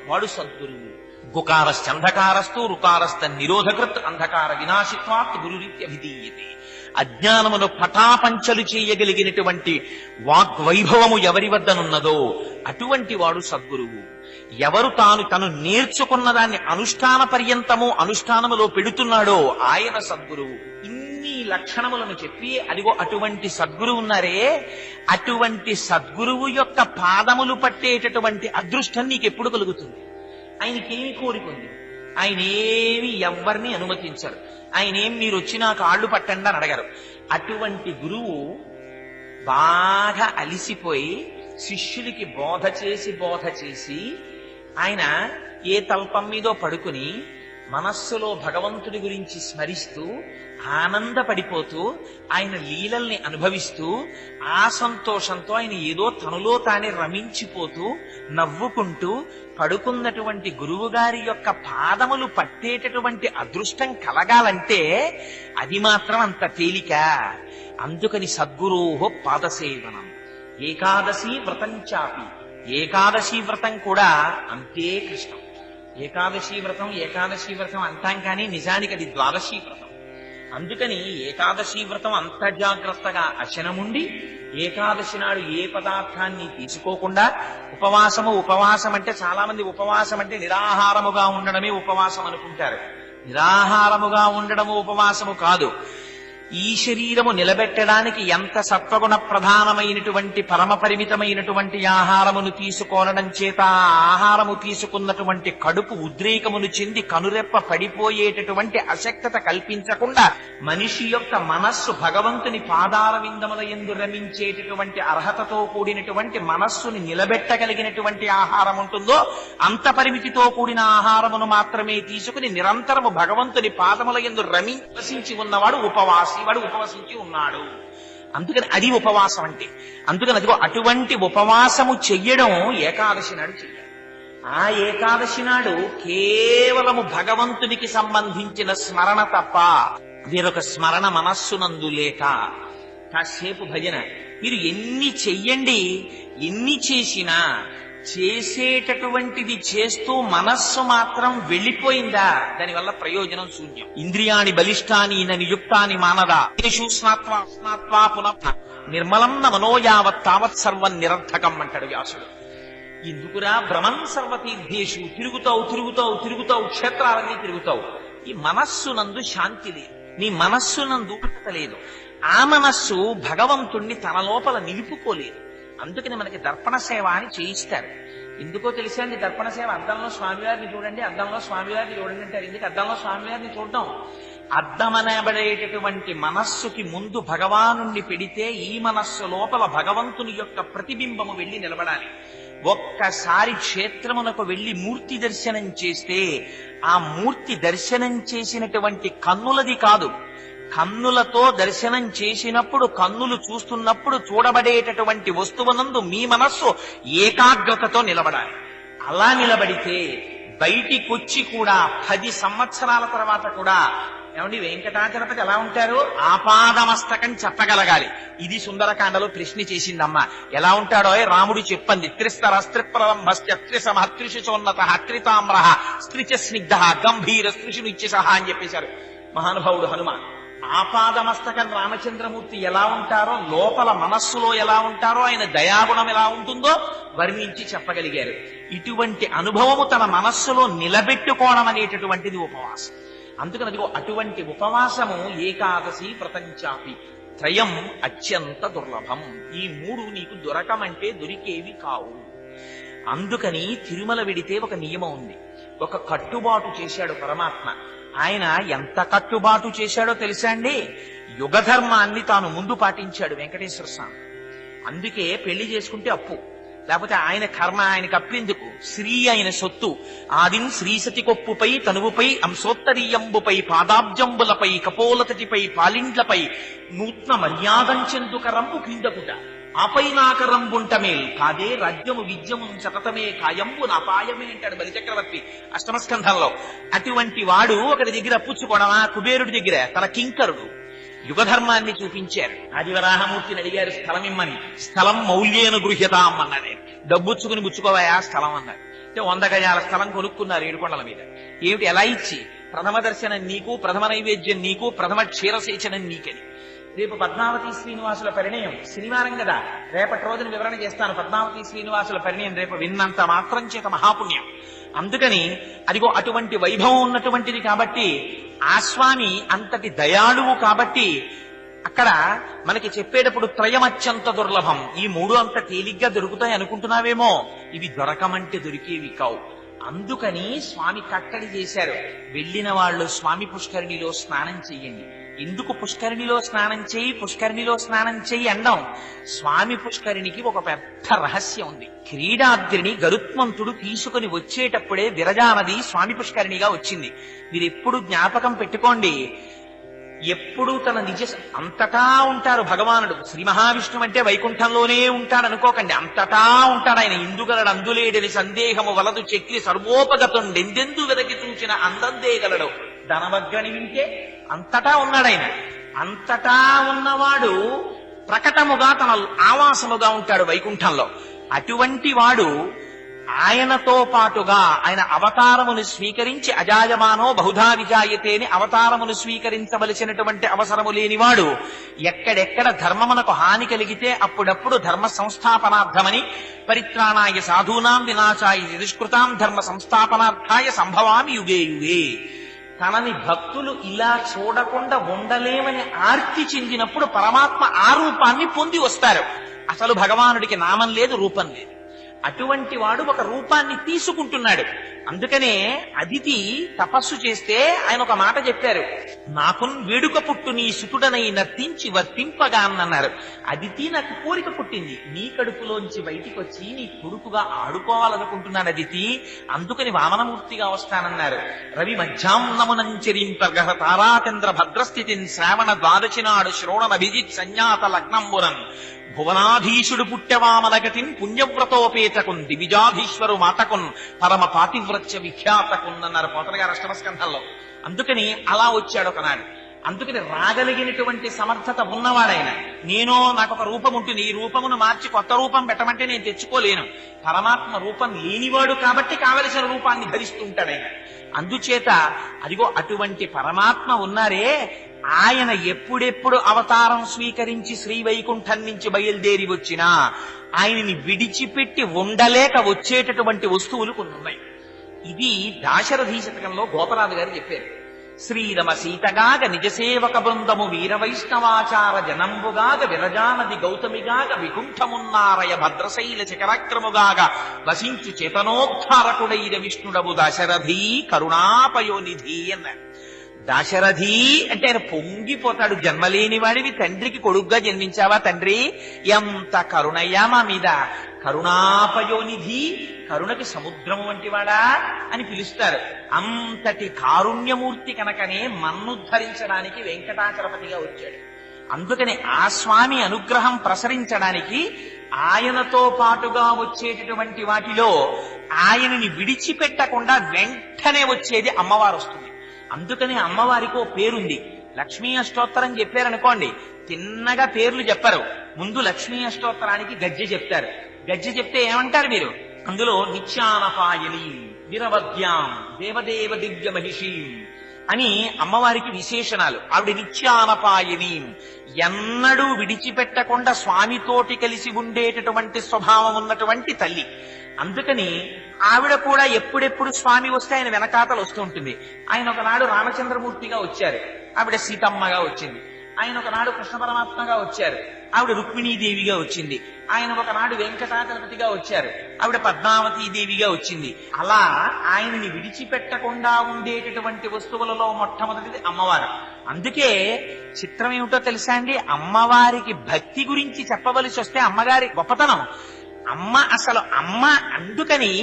వాడు సద్గురువు. గుకారశ్చంధకారస్తు రుకారస్థ నిరోధకృత్ అంధకార వినాశిత్వాత్ గురురీత్యభిధీయతే. అజ్ఞానమును పటాపంచలు చేయగలిగినటువంటి వాగ్వైభవము ఎవరి వద్దనున్నదో అటువంటి వాడు సద్గురువు. ఎవరు తను నేర్చుకున్న దాన్ని అనుష్ఠాన పర్యంతము అనుష్ఠానములో పెడుతున్నాడో ఆయన సద్గురువు. ఇన్ని లక్షణములను చెప్పి అదిగో అటువంటి సద్గురువు ఉన్నారే, అటువంటి సద్గురువు యొక్క పాదములు పట్టేటటువంటి అదృష్టం నీకెప్పుడు కలుగుతుంది? ఆయనకేమి కోరికుంది? ఆయన ఏమి ఎవరిని అనుమతించరు. ఆయనేం మీరు వచ్చి నా కాళ్ళు పట్టండి అని అడగరు. అటువంటి గురువు బాగా అలిసిపోయి శిష్యులకి బోధ చేసి ఆయన ఏ తల్పం మీదో పడుకుని మనస్సులో భగవంతుడి గురించి స్మరిస్తూ ఆనందపడిపోతూ ఆయన లీలల్ని అనుభవిస్తూ ఆ సంతోషంతో ఆయన ఏదో తనలో తానే రమించిపోతూ నవ్వుకుంటూ పడుకున్నటువంటి గురువుగారి యొక్క పాదములు పట్టేటటువంటి అదృష్టం కలగాలంటే అది మాత్రం అంత తేలిక. అందుకని సద్గురోహో పాదసేవనం. ఏకాదశి వ్రతం చాపి, ఏకాదశి వ్రతం కూడా అంతే కృష్ణం. ఏకాదశి వ్రతం అంటాం కానీ నిజానికి అది ద్వాదశి వ్రతం. అందుకని ఏకాదశి వ్రతం అంత జాగ్రత్తగా అశనముండి ఏకాదశి నాడు ఏ పదార్థాన్ని తీసుకోకుండా ఉపవాసం అంటే చాలా మంది ఉపవాసం అంటే నిరాహారముగా ఉండడమే ఉపవాసం అనుకుంటారు. నిరాహారముగా ఉండడము ఉపవాసము కాదు. ఈ శరీరము నిలబెట్టడానికి ఎంత సత్వగుణ ప్రధానమైనటువంటి పరమ పరిమితమైనటువంటి ఆహారమును తీసుకోనడం చేత ఆహారము తీసుకున్నటువంటి కడుపు ఉద్రేకమును చెంది కనురెప్ప పడిపోయేటటువంటి అశక్తత కల్పించకుండా మనిషి యొక్క మనస్సు భగవంతుని పాదాల విందముల యందు రమించేటటువంటి అర్హతతో కూడినటువంటి మనస్సుని నిలబెట్టగలిగినటువంటి ఆహారం ఉంటుందో అంత పరిమితితో కూడిన ఆహారమును మాత్రమే తీసుకుని నిరంతరము భగవంతుని పాదముల యందు రమించి ఉన్నవాడు ఉపవాసి. వాడు ఉపవసించి ఉన్నాడు. అందుకని అది ఉపవాసం అంటే. అందుకని అదిగో అటువంటి ఉపవాసము చెయ్యడం ఏకాదశి నాడు చెయ్యాలి. ఆ ఏకాదశి నాడు కేవలము భగవంతునికి సంబంధించిన స్మరణ తప్ప వేరొక స్మరణ మనస్సునందు లేక కాసేపు భజన. మీరు ఎన్ని చెయ్యండి, ఎన్ని చేసినా చేసేటటువంటిది చేస్తూ మనస్సు మాత్రం వెళ్ళిపోయిందా దానివల్ల ప్రయోజనం శూన్యం. ఇంద్రియాణి బలిష్టాని నియుక్తాని మానదా తేషు స్నాత్వా పునః నిర్మలం మనోయావత్ తావత్ సర్వం నిరర్థకం అంటాడు వ్యాసుడు. ఎందుకురా భ్రమన్ సర్వతీర్థేషు, తిరుగుతావు క్షేత్రాలన్నీ తిరుగుతావు. ఈ మనస్సునందు శాంతి లేదు, నీ మనస్సునందు లేదు. ఆ మనస్సు భగవంతుణ్ణి తన లోపల నిలుపుకోలేదు. అందుకని మనకి దర్పణ సేవ అని చేయిస్తారు. ఎందుకో తెలిసా అండి? దర్పణ సేవ అద్దంలో స్వామివారిని చూడండి, అద్దంలో స్వామివారిని చూడండి అంటారు. ఎందుకు అద్దంలో స్వామివారిని చూడడం? అద్దమనబడేటటువంటి మనస్సుకి ముందు భగవానుణ్ణి పెడితే ఈ మనస్సు లోపల భగవంతుని యొక్క ప్రతిబింబము వెళ్లి నిలబడాలి. ఒక్కసారి క్షేత్రమునకు వెళ్లి మూర్తి దర్శనం చేస్తే ఆ మూర్తి దర్శనం చేసినటువంటి కన్నులది కాదు, కన్నులతో దర్శనం చేసినప్పుడు కన్నులు చూస్తున్నప్పుడు చూడబడేటటువంటి వస్తువునందు మీ మనస్సు ఏకాగ్రతతో నిలబడాలి. అలా నిలబడితే బయటికొచ్చి కూడా 10 సంవత్సరాల తర్వాత కూడా ఏమండి వెంకటాచలపతి ఎలా ఉంటారు? ఆపాదమస్తకం చెప్పగలగాలి. ఇది సుందరకాండలో కృష్ణ చేసిందమ్మా. ఎలా ఉంటాడో రాముడు చెప్పంది. త్రిస్తరస్త్రిప్రలంభస్త్రిసమహత్రిశోన్నత త్రితామ్ర స్త్రిచ స్నిగ్ధ గంభీర స్త్రిషునిత్య సహా అని చెప్పేశారు మహానుభావుడు హనుమ. ఆపాదమస్తకం రామచంద్రమూర్తి ఎలా ఉంటారో, లోపల మనస్సులో ఎలా ఉంటారో, ఆయన దయాగుణం ఎలా ఉంటుందో వర్ణించి చెప్పగలిగారు. ఇటువంటి అనుభవము తన మనస్సులో నిలబెట్టుకోవడం అనేటటువంటిది ఉపవాసం. అందుకని అదిగో అటువంటి ఉపవాసము ఏకాదశి వ్రతంచాపి త్రయం అత్యంత దుర్లభం. ఈ 3 నీకు దొరకమంటే దొరికేవి కావు. అందుకని తిరుమల విడితే ఒక నియమం ఉంది, ఒక కట్టుబాటు చేశాడు పరమాత్మ. ఆయన ఎంత కట్టుబాటు చేశాడో తెలుసా అండి? యుగధర్మాన్ని తాను ముందు పాటించాడు వెంకటేశ్వర స్వామి. అందుకే పెళ్లి చేసుకుంటే అప్పు, లేకపోతే ఆయన కర్మ ఆయనకు అప్పిందుకు. శ్రీ ఆయన సొత్తు. ఆదిన్ శ్రీసతి కొప్పుపై తనువుపై అంశోత్తరీయంబుపై పాదాబ్జంబులపై కపోలతటిపై పాలిండ్లపై నూత్న మర్యాదంచెందుక రంపు క్రిందకుట ఆపై నాకరంబుంటమేల్ కాదే రాజ్యము విద్యము సతతమే కాయంబు నాపాయమే అంటాడు బలిచక్రవర్తి అష్టమస్కంధంలో. అటువంటి వాడు ఒకరి దగ్గర పుచ్చుకోవడమా? కుబేరుడి దగ్గర తన కింకరుడు యుగధర్మాన్ని చూపించారు. ఆదివరాహమూర్తిని అడిగారు స్థలం ఇమ్మని. స్థలం మౌల్యేను గృహ్యతాం అన్నాడు. డబ్బుచ్చుకుని పుచ్చుకోవాయా స్థలం అన్నాడు. 100 గజాల స్థలం కొనుక్కున్నారు ఏడుకొండల మీద. ఏమిటి ఎలా ఇచ్చి? ప్రథమ దర్శనం నీకు, ప్రథమ నైవేద్యం నీకు, ప్రథమ క్షీరసేచనం నీకని. రేపు పద్మావతి శ్రీనివాసుల పరిణయం శనివారం కదా, రేపటి రోజున వివరణ చేస్తాను. పద్మావతి శ్రీనివాసుల పరిణయం రేపు విన్నంత మాత్రం చేత మహాపుణ్యం. అందుకని అదిగో అటువంటి వైభవం ఉన్నటువంటిది కాబట్టి, ఆ స్వామి అంతటి దయాళువు కాబట్టి అక్కడ మనకి చెప్పేటప్పుడు త్రయమత్యంత దుర్లభం. ఈ 3 అంత తేలిగ్గా దొరుకుతాయి అనుకుంటున్నావేమో, ఇవి దొరకమంటే దొరికేవి కావు. అందుకని స్వామి కట్టడి చేశారు. వెళ్ళిన వాళ్ళు స్వామి పుష్కరిణిలో స్నానం చెయ్యండి. ఎందుకు పుష్కరిణిలో స్నానం చేయి, పుష్కరిణిలో స్నానం చెయ్యి అండం? స్వామి పుష్కరిణికి ఒక పెద్ద రహస్యం ఉంది. క్రీడాద్రిని గరుత్మంతుడు తీసుకుని వచ్చేటప్పుడే విరజానది స్వామి పుష్కరిణిగా వచ్చింది. మీరు ఎప్పుడు జ్ఞాపకం పెట్టుకోండి. ఎప్పుడు తన నిజ అంతటా ఉంటారు భగవానుడు. శ్రీ మహావిష్ణువు అంటే వైకుంఠంలోనే ఉంటాడు అనుకోకండి, అంతటా ఉంటాడు ఆయన. ఇందుగలడు అందులేడని సందేహము వలదు చెక్కి సర్వోపగతుండెందెందు వెదకి చూచిన అందందేగలడు ధనవగ్గని వింటే. అంతటా ఉన్నాడు ఆయన. అంతటా ఉన్నవాడు ప్రకటముగా తన ఆవాసముగా ఉంటాడు వైకుంఠంలో. అటువంటి వాడు ఆయనతో పాటుగా ఆయన అవతారమును స్వీకరించి అజాయమానో బహుధా విజాయతే అని అవతారమును స్వీకరించవలసినటువంటి అవసరము లేనివాడు ఎక్కడెక్కడ ధర్మమునకు హాని కలిగితే అప్పుడప్పుడు ధర్మ సంస్థాపనార్థమని పరిత్రాణాయ సాధూనాం వినాశాయ దుష్కృతాం ధర్మ సంస్థాపనార్థాయ సంభవామి యుగే యుగే. తనని భక్తులు ఇలా చూడకుండా ఉండలేమని ఆర్తి చెందినప్పుడు పరమాత్మ ఆ రూపాన్ని పొంది వస్తారు. అసలు భగవానుడికి నామం లేదు, రూపం లేదు. అటువంటి వాడు ఒక రూపాన్ని తీసుకుంటున్నాడు. అందుకనే అదితి తపస్సు చేస్తే ఆయన ఒక మాట చెప్పారు, నాకు వేడుక పుట్టు నీ సుతుడనై నర్తించి వర్తింపగా అన్నారు. అదితి నాకు కోరిక పుట్టింది, నీ కడుపులోంచి బయటికి వచ్చి నీ కొడుకుగా ఆడుకోవాలనుకుంటున్నాను అదితి, అందుకని వామనమూర్తిగా వస్తానన్నారు. రవి మధ్యాహ్నమునంచరింపగహ తారాచంద్ర భద్రస్థితిన్ శ్రావణ ద్వాదశి నాడు శ్రోణనభిజిత్ సంజ్ఞాత లగ్నంబురన్ భువనాధీశుడు పుట్టెవామనగతిన్ పుణ్యవ్రతోపేతకున్ దివిజాధీశ్వరు మాతకున్ పరమ పాతివ్రత్య విఖ్యాతకున్ అన్నారు పోతన గారు అష్టమస్కంధంలో. అందుకని అలా వచ్చాడు ఒకనాడు. అందుకని రాగలిగినటువంటి సమర్థత ఉన్నవాడైన. నాకు ఒక రూపం ఉంటుంది, ఈ రూపమును మార్చి కొత్త రూపం పెట్టమంటే నేను తెచ్చుకోలేను. పరమాత్మ రూపం లేనివాడు కాబట్టి కావలసిన రూపాన్ని ధరిస్తూ ఉంటాడాయన. అందుచేత అదిగో అటువంటి పరమాత్మ ఉన్నారే, ఆయన ఎప్పుడెప్పుడు అవతారం స్వీకరించి శ్రీవైకుంఠం నుంచి బయలుదేరి వచ్చినా ఆయనని విడిచిపెట్టి ఉండలేక వచ్చేటటువంటి వస్తువులు కొన్ని ఉన్నాయి. ఇది దాశరథి శతకంలో గోపరాజు గారు చెప్పారు. శ్రీరమ సీతగాగ నిజసేవక బృందము వీరవైష్ణవాచార జనంబుగాగ విరజానది గౌతమిగాగ వికుంఠమున్నారయ భద్రశైల శిఖరాక్రముగాగ వసించు చేతనోద్ధారకుడైన విష్ణుడవు దశరథి కరుణాపయోనిధి అన్నారు. దశరథి అంటే ఆయన పొంగిపోతాడు. జన్మలేని వాడివి తండ్రికి కొడుగ్గా జన్మించావా తండ్రి, ఎంత కరుణయ్యా మా మీద, కరుణాపయోనిధి, కరుణకి సముద్రము వంటి వాడా అని పిలుస్తారు. అంతటి కారుణ్యమూర్తి కనుకనే మన్నుద్ధరించడానికి వెంకటాచలపతిగా వచ్చాడు. అందుకని ఆ స్వామి అనుగ్రహం ప్రసరించడానికి ఆయనతో పాటుగా వచ్చేటటువంటి వాటిలో ఆయనని విడిచిపెట్టకుండా వెంటనే వచ్చేది అమ్మవారు వస్తుంది. అందుకని అమ్మవారికి ఓ పేరుంది. లక్ష్మీ అష్టోత్తరం చెప్పారనుకోండి, తిన్నగా పేర్లు చెప్పరు. ముందు లక్ష్మీ అష్టోత్తరానికి గజ్జె చెప్తారు. గజ్జె చెప్తే ఏమంటారు మీరు? అందులో నిత్యానపాయని నిరవధ్యాం దేవదేవ దివ్య మహిషి అని అమ్మవారికి విశేషణాలు. ఆవిడ నిత్యానపాయని, ఎన్నడూ విడిచిపెట్టకుండా స్వామితోటి కలిసి ఉండేటటువంటి స్వభావం ఉన్నటువంటి తల్లి. అందుకని ఆవిడ కూడా ఎప్పుడెప్పుడు స్వామి వస్తే ఆయన వెనకాతలు వస్తూ ఉంటుంది. ఆయన ఒకనాడు రామచంద్రమూర్తిగా వచ్చారు, ఆవిడ సీతమ్మగా వచ్చింది. ఆయన ఒకనాడు కృష్ణ పరమాత్మగా వచ్చారు, ఆవిడ రుక్మిణీదేవిగా వచ్చింది. ఆయన ఒకనాడు వెంకటాచలపతిగా వచ్చారు, ఆవిడ పద్మావతీదేవిగా వచ్చింది. అలా ఆయనని విడిచిపెట్టకుండా ఉండేటటువంటి వస్తువులలో మొట్టమొదటిది అమ్మవారు. అందుకే చిత్రం ఏమిటో తెలుసా అండి, అమ్మవారికి భక్తి గురించి చెప్పవలసి వస్తే అమ్మగారి గొప్పతనం, అమ్మ అందుకని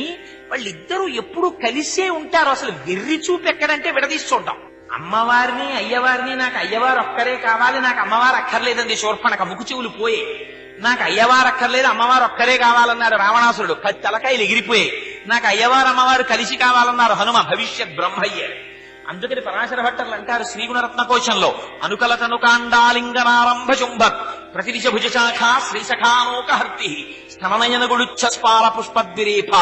వాళ్ళిద్దరూ ఎప్పుడు కలిసే ఉంటారు. అసలు వెర్రి చూపు ఎక్కడంటే విడదీసి చూడడం. అమ్మవారిని అయ్యవారిని నాకు అయ్యవారు ఒక్కరే కావాలి, నాకు అమ్మవారు అక్కర్లేదండి శూర్పణఖ, ముక్కు చెవులు పోయే. నాకు అయ్యవారు అక్కర్లేదు, అమ్మవారు ఒక్కరే కావాలన్నాడు రావణాసురుడు, 10 తలకాయలు ఎగిరిపోయాయి. నాకు అయ్యవారు అమ్మవారు కలిసి కావాలన్నారు హనుమ, భవిష్యత్ బ్రహ్మయ్య. అందుకని పరాశర భట్టర్లు అంటారు శ్రీగుణరత్న కోశంలో, అనుకలతనుకాండాలింగనారంభ శుంభత్ ప్రతిదిశ భుజశాఖ శ్రీశఖానోకహర్తి స్తననయన గుడుచ్చ స్పాల పుష్పద్విరేఫ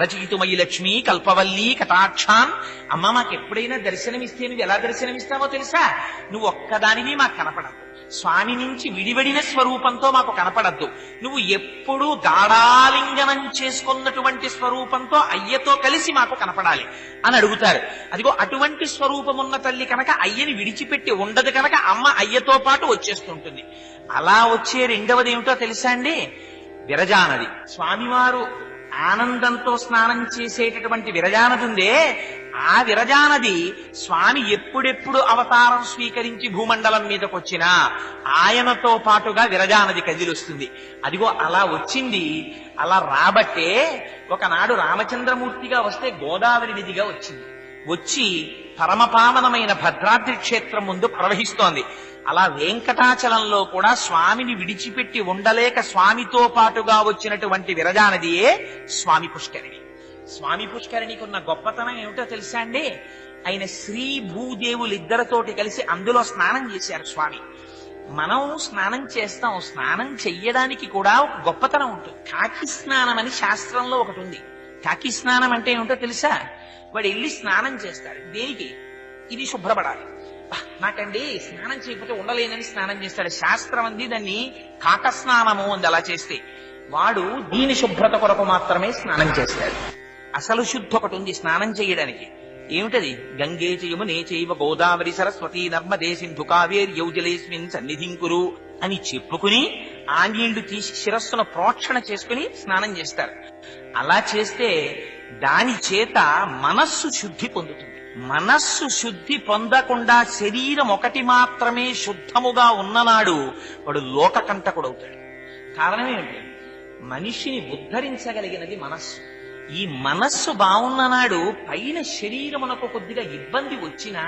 రచయితుమయి లక్ష్మీ కల్పవల్లీ కటాక్షాన్. అమ్మ మాకెప్పుడైనా దర్శనమిస్తే నువ్వు ఎలా దర్శనమిస్తావో తెలుసా? నువ్వు ఒక్కదానివి మాకు కనపడదు, స్వామి నుంచి విడివడిన స్వరూపంతో మాకు కనపడద్దు, నువ్వు ఎప్పుడూ గాఢాలింగనం చేసుకున్నటువంటి స్వరూపంతో అయ్యతో కలిసి మాకు కనపడాలి అని అడుగుతారు. అదిగో అటువంటి స్వరూపమున్న తల్లి కనుక అయ్యని విడిచిపెట్టి ఉండదు కనుక అమ్మ అయ్యతో పాటు వచ్చేస్తుంటుంది. అలా వచ్చే రెండవది ఏమిటో తెలుసా అండి? విరజానది. స్వామివారు ఆనందంతో స్నానం చేసేటటువంటి విరజానది ఉందే, ఆ విరజానది స్వామి ఎప్పుడెప్పుడు అవతారం స్వీకరించి భూమండలం మీదకి వచ్చినా ఆయనతో పాటుగా విరజానది కదిలొస్తుంది. అదిగో అలా వచ్చింది. అలా రాబట్టే ఒకనాడు రామచంద్రమూర్తిగా వస్తే గోదావరి నదిగా వచ్చింది. వచ్చి పరమపావనమైన భద్రాద్రి క్షేత్రం ముందు ప్రవహిస్తోంది. అలా వెంకటాచలంలో కూడా స్వామిని విడిచిపెట్టి ఉండలేక స్వామితో పాటుగా వచ్చినటువంటి విరజానదియే స్వామి పుష్కరిణి. స్వామి పుష్కరిణికి ఉన్న గొప్పతనం ఏమిటో తెలుసా అండి? ఆయన శ్రీ భూదేవులిద్దరితోటి కలిసి అందులో స్నానం చేశారు స్వామి. మనం స్నానం చేస్తాం, స్నానం చెయ్యడానికి కూడా ఒక గొప్పతనం ఉంటుంది. కాకి స్నానం అని శాస్త్రంలో ఒకటి ఉంది. కాకి స్నానం అంటే ఏమిటో తెలుసా? వాడు వెళ్ళి స్నానం చేస్తాడు. దేనికి? ఇది శుభ్రపడాలి. నాకండి స్నానం చేయకపోతే ఉండలేనని స్నానం చేస్తాడు. శాస్త్రం అంది దాన్ని కాక స్నానము అంది. అలా చేస్తే వాడు దీని శుభ్రత కొరకు మాత్రమే స్నానం చేస్తాడు. అసలు శుద్ధి ఒకటి ఉంది స్నానం చేయడానికి. ఏమిటది? గంగే చయమునే చైవ గోదావరి సరస్వతి నర్మదే సింధు కావేరి యౌజలేస్మిన్ సన్నిధింకురు అని చెప్పుకుని ఆ నీళ్లు తీసి శిరస్సును ప్రోక్షణ చేసుకుని స్నానం చేస్తారు. అలా చేస్తే దాని చేత మనస్సు శుద్ధి పొందుతుంది. మనస్సు శుద్ధి పొందకుండా శరీరం ఒకటి మాత్రమే శుద్ధముగా ఉన్ననాడు వాడు లోకకంటకుడవుతాడు. కారణం ఏమిటి? మనిషిని ఉద్ధరించగలిగినది మనస్సు. ఈ మనస్సు బాగున్ననాడు పైన శరీరమునకు కొద్దిగా ఇబ్బంది వచ్చినా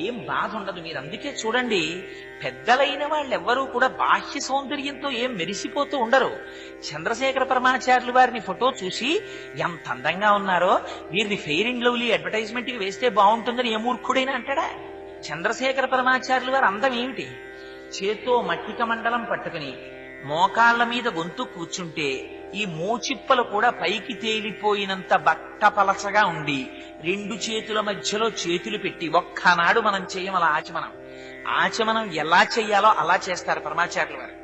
ఏం బాధ ఉండదు. మీరు అందుకే చూడండి, పెద్దలైన వాళ్ళెవ్వరూ కూడా బాహ్య సౌందర్యంతో ఏం మెరిసిపోతూ ఉండరు. చంద్రశేఖర పరమాచార్యులు వారిని ఫోటో చూసి ఎంత అందంగా ఉన్నారో, వీరిని ఫెయిర్ అండ్ లవ్లీ అడ్వర్టైజ్మెంట్ కి వేస్తే బాగుంటుందని ఏ మూర్ఖుడైనా అంటాడా? చంద్రశేఖర పరమాచార్యులు వారి అందం ఏమిటి? చేత్తో మట్టిక మండలం పట్టుకుని మోకాళ్ల మీద గొంతు కూర్చుంటే ఈ మోచిప్పలు కూడా పైకి తేలిపోయినంత బట్ట పలచగా ఉండి 2 చేతుల మధ్యలో చేతులు పెట్టి ఒక్కనాడు మనం చెయ్యం అలా ఆచమనం ఎలా చెయ్యాలో అలా చేస్తారు పరమాచార్యుల వారు.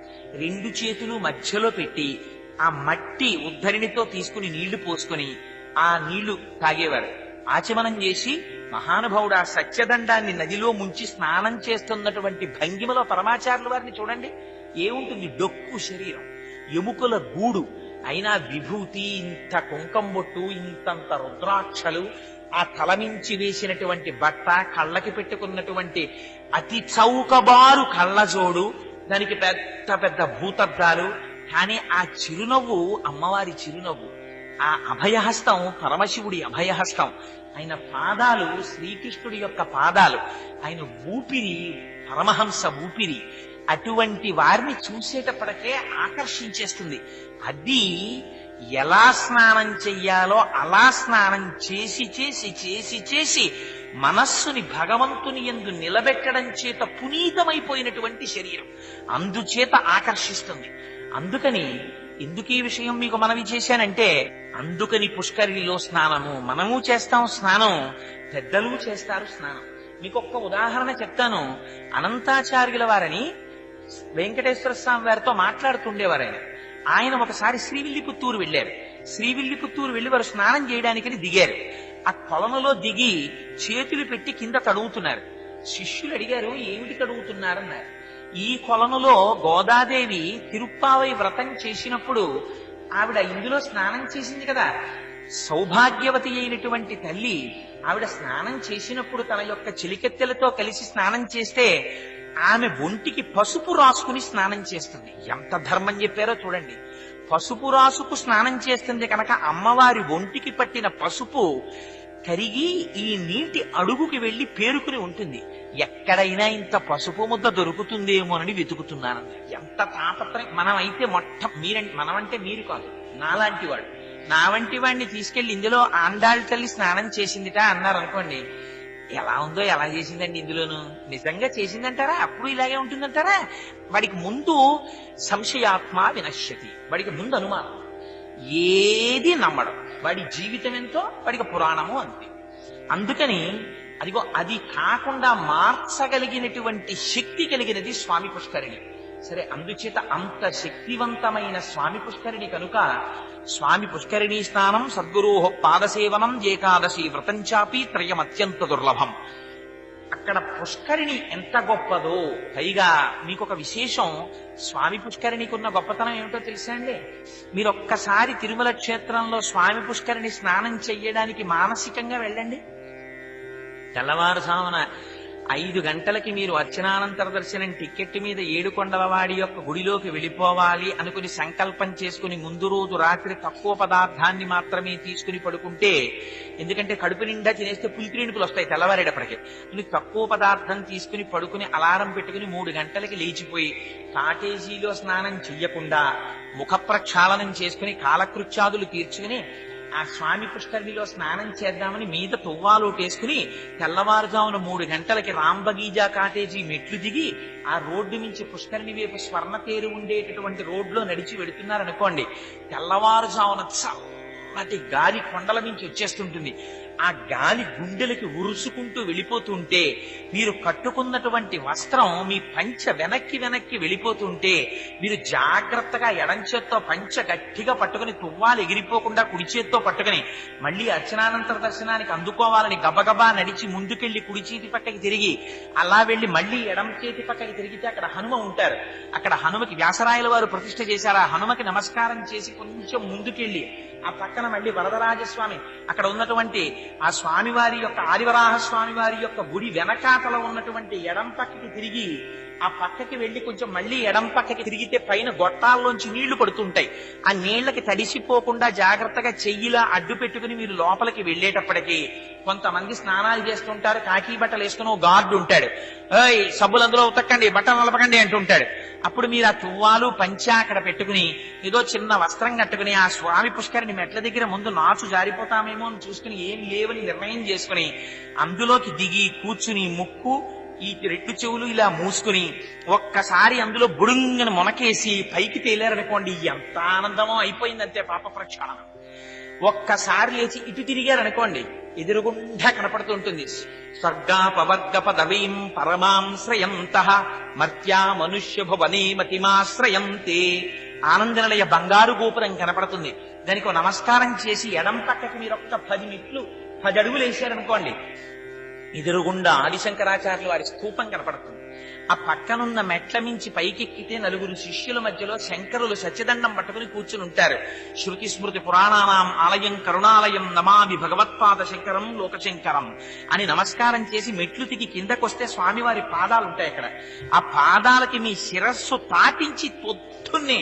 2 చేతులు మధ్యలో పెట్టి ఆ మట్టి ఉద్ధరిణితో తీసుకుని నీళ్లు పోసుకుని ఆ నీళ్లు తాగేవారు. ఆచమనం చేసి మహానుభావుడు ఆ సత్యదండాన్ని నదిలో ముంచి స్నానం చేస్తున్నటువంటి భంగిమలో పరమాచార్యుల వారిని చూడండి. ఏముంటుంది? డొక్కు శరీరం, ఎముకల గూడు, అయినా విభూతి, ఇంత కుంకంబొట్టు, ఇంతంత రుద్రాక్షలు, ఆ తలమించి వేసినటువంటి బట్ట, కళ్ళకి పెట్టుకున్నటువంటి అతి చౌకబారు కళ్ళజోడు, దానికి పెద్ద పెద్ద భూతద్దాలు. కానీ ఆ చిరునవ్వు అమ్మవారి చిరునవ్వు, ఆ అభయహస్తం పరమశివుడి అభయహస్తం, ఆయన పాదాలు శ్రీకృష్ణుడి యొక్క పాదాలు, ఆయన ఊపిరి పరమహంస ఊపిరి. అటువంటి వారిని చూసేటప్పటికే ఆకర్షించేస్తుంది. అది ఎలా స్నానం చెయ్యాలో అలా స్నానం చేసి చేసి చేసి చేసి మనస్సుని భగవంతుని యందు నిలబెట్టడం చేత పునీతమైపోయినటువంటి శరీరం, అందుచేత ఆకర్షిస్తుంది. అందుకని ఎందుకు ఈ విషయం మీకు మనవి చేశానంటే, అందుకని పుష్కరిణిలో స్నానము మనము చేస్తాం, స్నానం పెద్దలు చేస్తారు స్నానం. మీకు ఒక్క ఉదాహరణ చెప్తాను. అనంతాచార్యుల వారని వెంకటేశ్వర స్వామి వారితో మాట్లాడుతుండేవారు. ఆయన ఒకసారి శ్రీవిల్లిపుత్తూరు వెళ్ళారు. శ్రీవిల్లిపుత్తూరు వెళ్లి వారు స్నానం చేయడానికని దిగారు. ఆ కొలనులో దిగి చేతులు పెట్టి కింద తడుగుతున్నారు. శిష్యులు అడిగారు, ఏమిటి తడుగుతున్నారన్నారు. ఈ కొలనులో గోదాదేవి తిరుప్పావై వ్రతం చేసినప్పుడు ఆవిడ ఇందులో స్నానం చేసింది కదా. సౌభాగ్యవతి అయినటువంటి తల్లి ఆవిడ స్నానం చేసినప్పుడు తన యొక్క చిలికెత్తెలతో కలిసి స్నానం చేస్తే ఆమె ఒంటికి పసుపు రాసుకుని స్నానం చేస్తుంది. ఎంత ధర్మం చెప్పారో చూడండి. పసుపు రాసుకు స్నానం చేస్తుంది కనుక అమ్మవారి ఒంటికి పట్టిన పసుపు కరిగి ఈ నీటి అడుగుకి వెళ్లి పేరుకుని ఉంటుంది. ఎక్కడైనా ఇంత పసుపు ముద్ద దొరుకుతుందేమోనని వెతుకుతున్నాను. ఎంత తాపత్రయం! మనమైతే మనమంటే మీరు కాదు, నాలాంటి వాడు, నా వంటి వాడిని తీసుకెళ్లి ఇందులో ఆండాళ్ళ తల్లి స్నానం చేసిందిట అన్నారు అనుకోండి, ఎలా ఉందో ఎలా చేసిందండి ఇందులోను, నిజంగా చేసిందంటారా? అప్పుడు ఇలాగే ఉంటుందంటారా? వాడికి ముందు సంశయాత్మ వినశ్యతి, వాడికి ముందు అనుమానం, ఏది నమ్మడం. వాడి జీవితం ఎంతో వాడికి పురాణము అంతే. అందుకని అదిగో అది కాకుండా మార్చగలిగినటువంటి శక్తి కలిగినది స్వామి పుష్కరిణి. సరే, అందుచేత అంత శక్తివంతమైన స్వామి పుష్కరిణి కనుక స్వామి పుష్కరిణీ స్నానం సద్గురో పాదసేవనం ఏకాదశి వ్రతం చాపి త్రయం అత్యంత దుర్లభం. అక్కడ పుష్కరిణి ఎంత గొప్పదో. పైగా మీకు ఒక విశేషం, స్వామి పుష్కరిణికి ఉన్న గొప్పతనం ఏమిటో తెలుసా అండి? మీరు ఒక్కసారి తిరుమల క్షేత్రంలో స్వామి పుష్కరిణి స్నానం చెయ్యడానికి మానసికంగా వెళ్ళండి. తెల్లవారుజామున 5 గంటలకి మీరు అర్చనానంతర దర్శనం టికెట్ మీద ఏడుకొండలవాడి యొక్క గుడిలోకి వెళ్ళిపోవాలి అనుకుని సంకల్పం చేసుకుని ముందు రోజు రాత్రి తక్కువ పదార్థాన్ని మాత్రమే తీసుకుని పడుకుంటే, ఎందుకంటే కడుపు నిండా తినేస్తే పులికిరీనుకులు వస్తాయి తెల్లవారేటప్పటికి, తక్కువ పదార్థం తీసుకుని పడుకుని అలారం పెట్టుకుని 3 గంటలకి లేచిపోయి కాటేజీలో స్నానం చెయ్యకుండా ముఖ ప్రక్షాళనం చేసుకుని కాలకృత్యాదులు తీర్చుకుని ఆ స్వామి పుష్కరిణిలో స్నానం చేద్దామని మీద తువ్వాలోటేసుకుని తెల్లవారుజామున 3 గంటలకి రాంబగీజా కాటేజీ మెట్లు దిగి ఆ రోడ్డు నుంచి పుష్కరిణి వైపు స్వర్ణతేరు ఉండేటటువంటి రోడ్లో నడిచి వెడుతున్నారనుకోండి, తెల్లవారుజామున చల్లటి గాలి కొండల నుంచి వచ్చేస్తుంటుంది. ఆ గాలి గుండెలకి ఉరుసుకుంటూ వెళ్ళిపోతుంటే, మీరు కట్టుకున్నటువంటి వస్త్రం మీ పంచ వెనక్కి వెళ్ళిపోతుంటే, మీరు జాగ్రత్తగా ఎడం చేత్తో పంచ గట్టిగా పట్టుకుని తువ్వాలు ఎగిరిపోకుండా కుడి చేత్తో పట్టుకుని మళ్ళీ అర్చనానంతర దర్శనానికి అందుకోవాలని గబగబా నడిచి ముందుకెళ్లి కుడి చేతి పక్కకి తిరిగి అలా వెళ్లి మళ్ళీ ఎడం చేతి పక్కకి తిరిగితే అక్కడ హనుమ ఉంటారు. అక్కడ హనుమకి వ్యాసరాయల వారు ప్రతిష్ఠ చేశారు. ఆ హనుమకి నమస్కారం చేసి కొంచెం ముందుకెళ్లి ఆ పక్కన మళ్ళీ వరదరాజస్వామి, అక్కడ ఉన్నటువంటి ఆ స్వామివారి యొక్క ఆదివరాహ స్వామివారి యొక్క గుడి వెనకాతల ఉన్నటువంటి ఎడం పక్కకి తిరిగి ఆ పక్కకి వెళ్లి కొంచెం మళ్ళీ ఎడం పక్కకి తిరిగితే పైన గొట్టాల్లోంచి నీళ్లు పడుతుంటాయి. ఆ నీళ్లకి తడిసిపోకుండా జాగ్రత్తగా చెయ్యిలా అడ్డు పెట్టుకుని మీరు లోపలికి వెళ్లేటప్పటికీ కొంతమంది స్నానాలు చేస్తుంటారు, కాకి బట్టలు వేసుకుని గార్డు ఉంటాడు, సబ్బులు అందులో ఉతక్కండి, బట్టలు నలపకండి అంటుంటాడు. అప్పుడు మీరు ఆ తువ్వాలు పంచా అక్కడ పెట్టుకుని ఏదో చిన్న వస్త్రం కట్టుకుని ఆ స్వామి పుష్కరిణి మెట్ల దగ్గర ముందు నాచు జారిపోతామేమో అని చూసుకుని ఏం లేవని నిర్ణయం చేసుకుని అందులోకి దిగి కూర్చుని ముక్కు ఈ 2 చెవులు ఇలా మూసుకుని ఒక్కసారి అందులో బుడుంగని మొనకేసి పైకి తేలారనుకోండి, ఎంత ఆనందమో అయిపోయిందంతే పాప ప్రక్షాళన. ఒక్కసారి లేచి ఇటు తిరిగారనుకోండి, ఎదురుగుండా కనపడుతుంటుంది స్వర్గాపవర్గ పదవీం పరమాం శ్రయంతః మర్త్యా మనుష్య భువనే మతిమాశ్రయంతే. ఆనందనిలయ బంగారు గోపురం కనపడుతుంది. దానికి నమస్కారం చేసి ఎడం పక్కకి మీరు ఒక్క 10 అడుగులు వేశారనుకోండి, ఎదురుగుండా ఆదిశంకరాచార్యులు వారి స్తూపం కనపడుతుంది. ఆ పక్కనున్న మెట్ల మించి పైకెక్కితే 4 శిష్యుల మధ్యలో శంకరులు సత్యదండం పట్టుకుని కూర్చుని ఉంటారు. శృతి స్మృతి పురాణానాం ఆలయం కరుణాలయం నమామి భగవత్పాద శంకరం లోకశంకరం అని నమస్కారం చేసి మెట్లు దిగి కిందకొస్తే స్వామివారి పాదాలు ఉంటాయి అక్కడ. ఆ పాదాలకి మీ శిరస్సు తాటించి పొద్దున్నే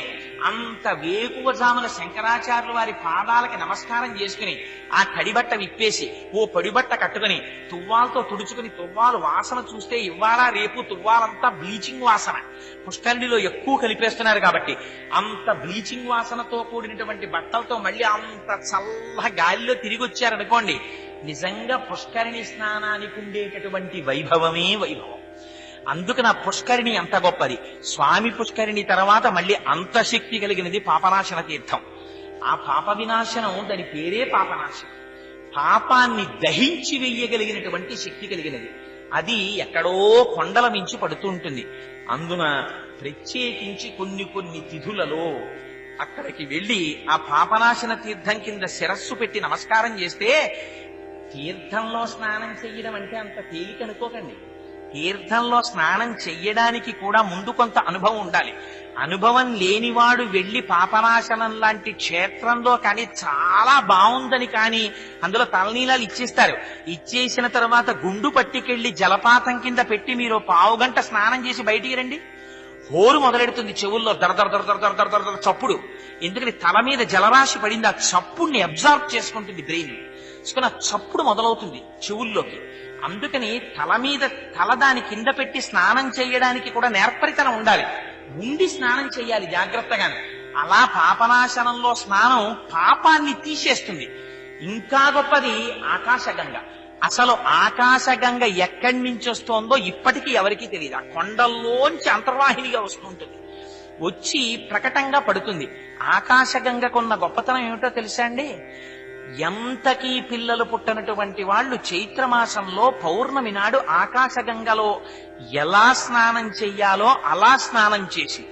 అంత వేకువజామున శంకరాచార్యుల వారి పాదాలకి నమస్కారం చేసుకుని ఆ తడిబట్ట విప్పేసి ఓ పొడిబట్ట కట్టుకుని తువ్వాలతో తుడుచుకుని, తువ్వాలు వాసన చూస్తే ఇవాళ రేపు తువ్వాలంతా బ్లీచింగ్ వాసన, పుష్కరిణిలో ఎక్కువ కలిపేస్తున్నారు కాబట్టి అంత బ్లీచింగ్ వాసనతో కూడినటువంటి బట్టలతో మళ్ళీ అంత చల్ల గాలిలో తిరిగి వచ్చారనుకోండి, నిజంగా పుష్కరిణి స్నానానికి ఉండేటటువంటి వైభవమే వైభవం. అందుకు నా పుష్కరిణి అంత గొప్పది. స్వామి పుష్కరిణి తర్వాత మళ్ళీ అంత శక్తి కలిగినది పాపనాశన తీర్థం. ఆ పాప వినాశనం, దాని పేరే పాపనాశనం. పాపాన్ని దహించి వెయ్యగలిగినటువంటి శక్తి కలిగినది. అది ఎక్కడో కొండల మించి పడుతూ ఉంటుంది. అందున ప్రత్యేకించి కొన్ని తిథులలో అక్కడికి వెళ్లి ఆ పాపనాశన తీర్థం కింద శిరస్సు పెట్టి నమస్కారం చేస్తే, తీర్థంలో స్నానం చెయ్యడం అంటే అంత తేలిక అనుకోకండి. తీర్థంలో స్నానం చెయ్యడానికి కూడా ముందు కొంత అనుభవం ఉండాలి. అనుభవం లేనివాడు వెళ్లి పాపనాశనం లాంటి క్షేత్రంలో కానీ చాలా బాగుందని కానీ అందులో తలనీలాలు ఇచ్చేస్తారు. ఇచ్చేసిన తర్వాత గుండు పట్టికెళ్లి జలపాతం కింద పెట్టి మీరు 1/2 గంట స్నానం చేసి బయటికి రండి, హోరు మొదలెడుతుంది చెవుల్లో దర దర దర దర దర దర దర దర చప్పుడు. ఎందుకని తల మీద జలరాశి పడింది, ఆ చప్పుడిని అబ్జార్బ్ చేసుకుంటుంది బ్రెయిన్. ఆ చప్పుడు మొదలవుతుంది చెవుల్లోకి. అందుకని తల దాని కింద పెట్టి స్నానం చేయడానికి కూడా నేర్పరితనం ఉండాలి. ఉండి స్నానం చేయాలి జాగ్రత్తగా. అలా పాపనాశనంలో స్నానం పాపాన్ని తీసేస్తుంది. ఇంకా గొప్పది ఆకాశగంగ. అసలు ఆకాశగంగ ఎక్కడి నుంచి వస్తోందో ఇప్పటికీ ఎవరికీ తెలియదు. ఆ కొండల్లోంచి అంతర్వాహినిగా వస్తుంటుంది, వచ్చి ప్రకటంగా పడుతుంది. ఆకాశగంగకున్న గొప్పతనం ఏమిటో తెలుసా అండి? ఎంతకీ పిల్లలు పుట్టనటువంటి వాళ్ళు చైత్రమాసంలో పౌర్ణమి నాడు ఆకాశగంగలో ఎలా స్నానం చెయ్యాలో అలా స్నానం చేసి,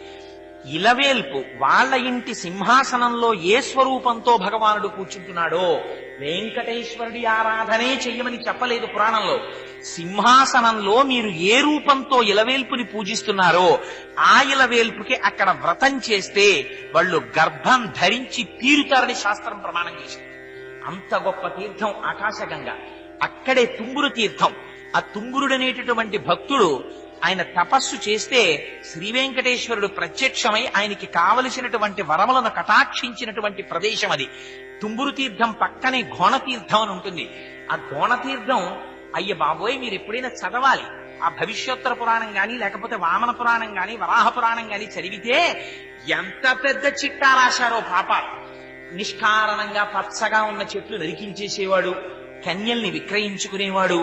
ఇలవేల్పు వాళ్ళ ఇంటి సింహాసనంలో ఏ స్వరూపంతో భగవానుడు కూర్చుంటున్నాడో, వెంకటేశ్వరుడి ఆరాధనే చెయ్యమని చెప్పలేదు పురాణంలో. సింహాసనంలో మీరు ఏ రూపంతో ఇలవేల్పుని పూజిస్తున్నారో ఆ ఇలవేల్పుకి అక్కడ వ్రతం చేస్తే వాళ్ళు గర్భం ధరించి తీరుతారని శాస్త్రం ప్రమాణం చేసింది. అంత గొప్ప తీర్థం ఆకాశగంగ. అక్కడే తుంగురు తీర్థం. ఆ తుంగురుడనేటటువంటి భక్తుడు ఆయన తపస్సు చేస్తే శ్రీ వెంకటేశ్వరుడు ప్రత్యక్షమై ఆయనకి కావలసినటువంటి వరములను కటాక్షించినటువంటి ప్రదేశం అది. తుంగురు తీర్థం పక్కనే ఘోణతీర్థం అని ఉంటుంది. ఆ ఘోణతీర్థం అయ్య బాబోయ్ మీరు ఎప్పుడైనా చదవాలి. ఆ భవిష్యోత్తర పురాణం గాని లేకపోతే వామన పురాణం గాని వరాహ పురాణం గాని చదివితే ఎంత పెద్ద చిట్టా రాశారో పాపాలు. నిష్కారణంగా పచ్చగా ఉన్న చెట్లు నరికించేసేవాడు, కన్యల్ని విక్రయించుకునేవాడు,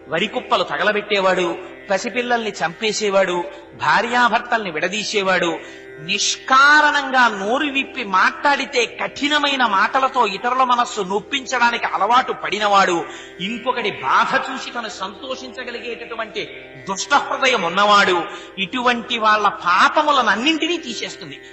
వరి కుప్పలు తగలబెట్టేవాడు, పసిపిల్లల్ని చంపేసేవాడు, భార్యాభర్తల్ని విడదీసేవాడు, నిష్కారణంగా నోరు విప్పి మాట్లాడితే కఠినమైన మాటలతో ఇతరుల మనస్సు నొప్పించడానికి అలవాటు పడినవాడు, ఇంకొకటి బాధ చూసి తను సంతోషించగలిగేటటువంటి దుష్ట హృదయం ఉన్నవాడు. ఇటువంటి వాళ్ళ పాపములనన్నింటినీ తీసేస్తుంది.